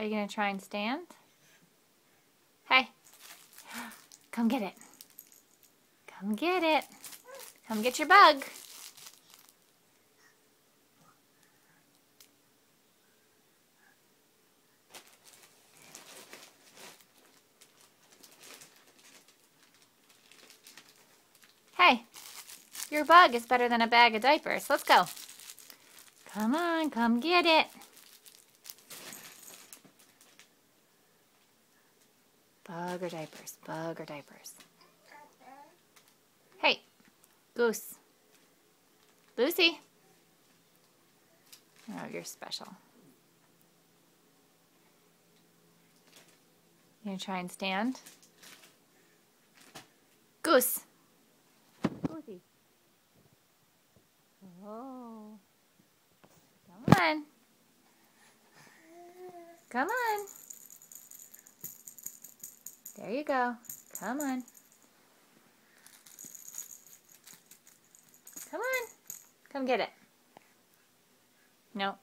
Are you going to try and stand? Hey, come get it. Come get it. Come get your bug. Hey, your bug is better than a bag of diapers. Let's go. Come on, come get it. Bug or diapers, bug or diapers. Hey, Goose. Lucy. Oh, you're special. You gonna try and stand? Goose. Goosey. Oh. Come on. Come on. There you go. Come on. Come on. Come get it. No.